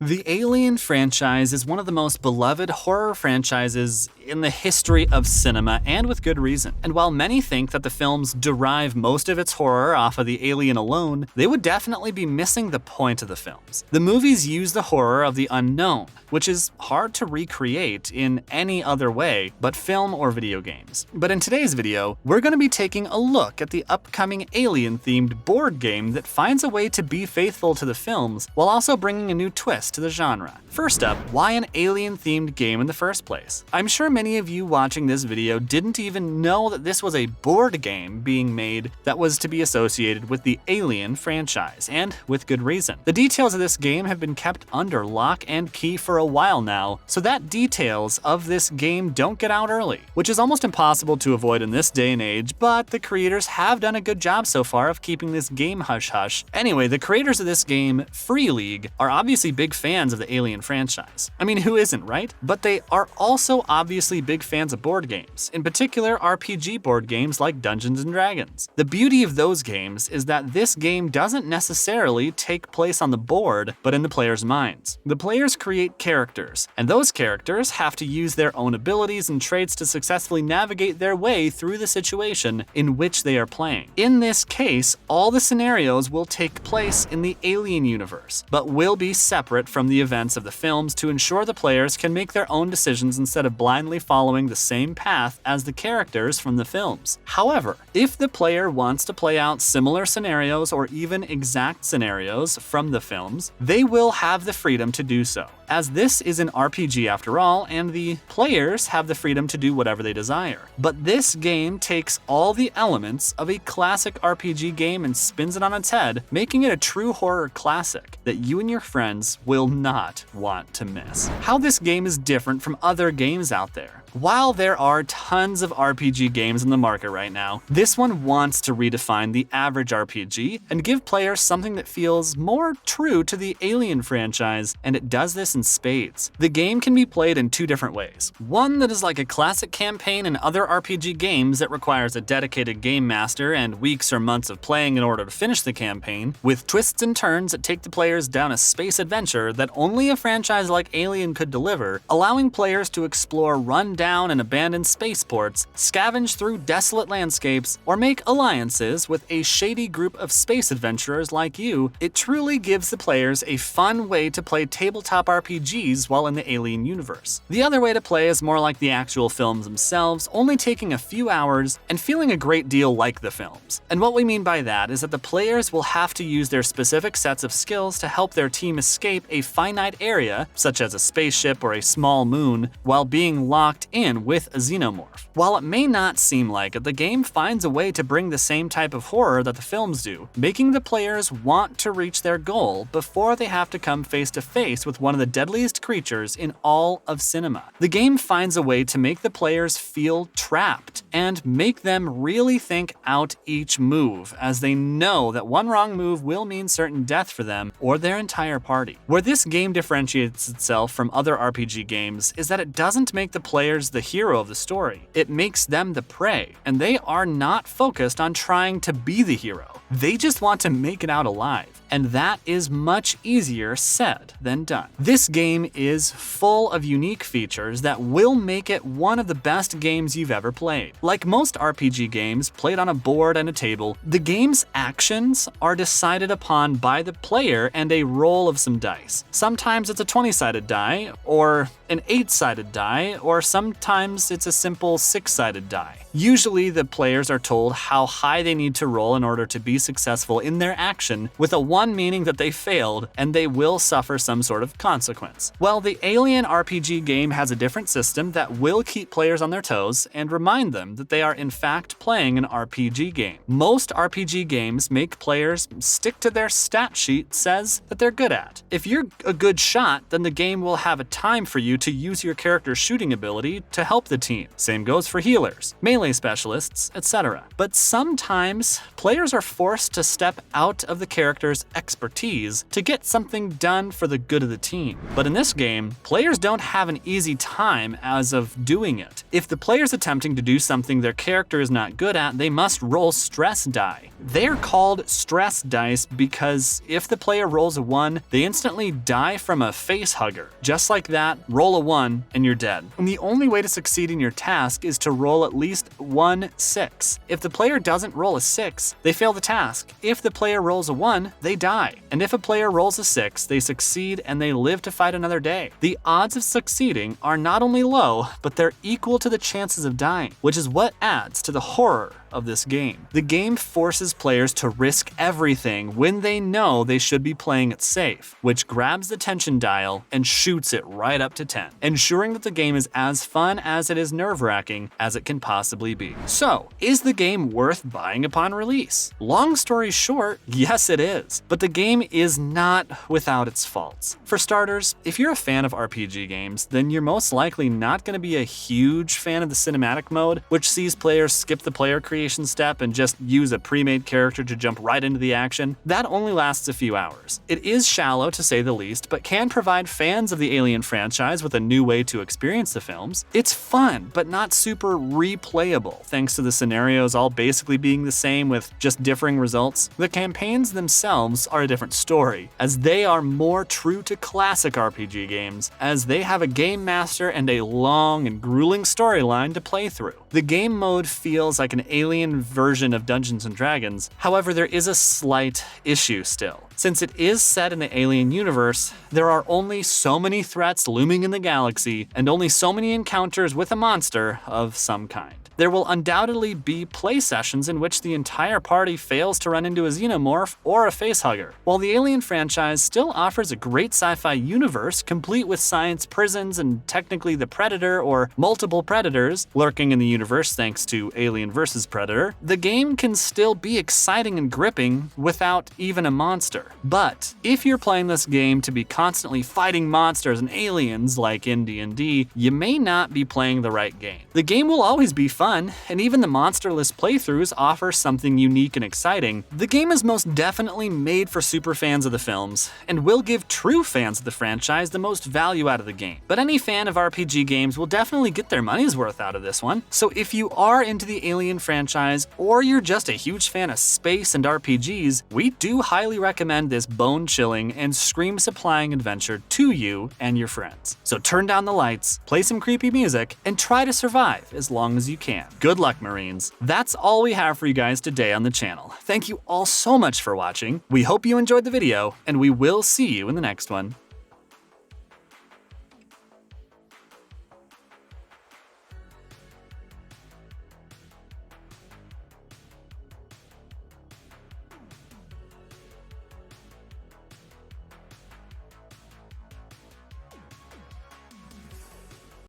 The Alien franchise is one of the most beloved horror franchises in the history of cinema, and with good reason. And while many think that the films derive most of its horror off of the alien alone, they would definitely be missing the point of the films. The movies use the horror of the unknown, which is hard to recreate in any other way but film or video games. But in today's video, we're going to be taking a look at the upcoming alien-themed board game that finds a way to be faithful to the films while also bringing a new twist to the genre. First up, why an alien-themed game in the first place? I'm sure many of you watching this video didn't even know that this was a board game being made that was to be associated with the Alien franchise, and with good reason. The details of this game have been kept under lock and key for a while now, so that details of this game don't get out early, which is almost impossible to avoid in this day and age, but the creators have done a good job so far of keeping this game hush-hush. Anyway, the creators of this game, Free League, are obviously big fans of the Alien franchise. I mean, who isn't, right? But they are also obviously big fans of board games, in particular RPG board games like Dungeons & Dragons. The beauty of those games is that this game doesn't necessarily take place on the board, but in the players' minds. The players create characters, and those characters have to use their own abilities and traits to successfully navigate their way through the situation in which they are playing. In this case, all the scenarios will take place in the Alien universe, but will be separate from the events of the films to ensure the players can make their own decisions instead of blindly following the same path as the characters from the films. However, if the player wants to play out similar scenarios or even exact scenarios from the films, they will have the freedom to do so, as this is an RPG after all, and the players have the freedom to do whatever they desire. But this game takes all the elements of a classic RPG game and spins it on its head, making it a true horror classic that you and your friends will not want to miss. How this game is different from other games out there. While there are tons of RPG games in the market right now, this one wants to redefine the average RPG and give players something that feels more true to the Alien franchise, and it does this in spades. The game can be played in two different ways. One that is like a classic campaign in other RPG games that requires a dedicated game master and weeks or months of playing in order to finish the campaign, with twists and turns that take the players down a space adventure that only a franchise like Alien could deliver, allowing players to explore run-down and abandoned spaceports, scavenge through desolate landscapes, or make alliances with a shady group of space adventurers like you. It truly gives the players a fun way to play tabletop RPGs while in the Alien universe. The other way to play is more like the actual films themselves, only taking a few hours and feeling a great deal like the films. And what we mean by that is that the players will have to use their specific sets of skills to help their team escape a finite area, such as a spaceship or a small moon, while being locked in with a xenomorph. While it may not seem like it, the game finds a way to bring the same type of horror that the films do, making the players want to reach their goal before they have to come face to face with one of the deadliest creatures in all of cinema. The game finds a way to make the players feel trapped and make them really think out each move, as they know that one wrong move will mean certain death for them or their entire party. Where this game differentiates itself from other RPG games is that it doesn't make the players the hero of the story. It makes them the prey, and they are not focused on trying to be the hero. They just want to make it out alive, and that is much easier said than done. This game is full of unique features that will make it one of the best games you've ever played. Like most RPG games played on a board and a table, the game's actions are decided upon by the player and a roll of some dice. Sometimes it's a 20-sided die, or an 8-sided die, or sometimes it's a simple 6-sided die. Usually the players are told how high they need to roll in order to be successful in their action, with a 1 meaning that they failed and they will suffer some sort of consequence. Well, the Alien RPG game has a different system that will keep players on their toes and remind them that they are in fact playing an RPG game. Most RPG games make players stick to their stat sheet says that they're good at. If you're a good shot, then the game will have a time for you to use your character's shooting ability to help the team. Same goes for healers. Melee melee specialists, etc. But sometimes, players are forced to step out of the character's expertise to get something done for the good of the team. But in this game, players don't have an easy time as of doing it. If the player's attempting to do something their character is not good at, they must roll stress die. They're called stress dice because if the player rolls a 1, they instantly die from a face hugger. Just like that, roll a 1 and you're dead. And the only way to succeed in your task is to roll at least 1 6. If the player doesn't roll a 6, they fail the task. If the player rolls a 1, they die. And if a player rolls a 6, they succeed and they live to fight another day. The odds of succeeding are not only low, but they're equal to the chances of dying, which is what adds to the horror of this game. The game forces players to risk everything when they know they should be playing it safe, which grabs the tension dial and shoots it right up to 10, ensuring that the game is as fun as it is nerve-wracking as it can possibly be. So, is the game worth buying upon release? Long story short, yes it is, but the game is not without its faults. For starters, if you're a fan of RPG games, then you're most likely not going to be a huge fan of the cinematic mode, which sees players skip the player creation step and just use a pre-made character to jump right into the action. That only lasts a few hours. It is shallow to say the least, but can provide fans of the Alien franchise with a new way to experience the films. It's fun, but not super replayable, thanks to the scenarios all basically being the same with just differing results. The campaigns themselves are a different story, as they are more true to classic RPG games, as they have a game master and a long and grueling storyline to play through. The game mode feels like an Alien version of Dungeons & Dragons, however there is a slight issue still. Since it is set in the Alien universe, there are only so many threats looming in the galaxy and only so many encounters with a monster of some kind. There will undoubtedly be play sessions in which the entire party fails to run into a xenomorph or a facehugger. While the Alien franchise still offers a great sci-fi universe complete with science prisons and technically the Predator or multiple Predators lurking in the universe thanks to Alien vs. Predator, the game can still be exciting and gripping without even a monster. But if you're playing this game to be constantly fighting monsters and aliens like in D&D, you may not be playing the right game. The game will always be fun, and even the monsterless playthroughs offer something unique and exciting. The game is most definitely made for super fans of the films, and will give true fans of the franchise the most value out of the game. But any fan of RPG games will definitely get their money's worth out of this one. So if you are into the Alien franchise, or you're just a huge fan of space and RPGs, we do highly recommend this bone-chilling and scream-supplying adventure to you and your friends. So turn down the lights, play some creepy music, and try to survive as long as you can. Good luck, Marines. That's all we have for you guys today on the channel. Thank you all so much for watching. We hope you enjoyed the video, and we will see you in the next one.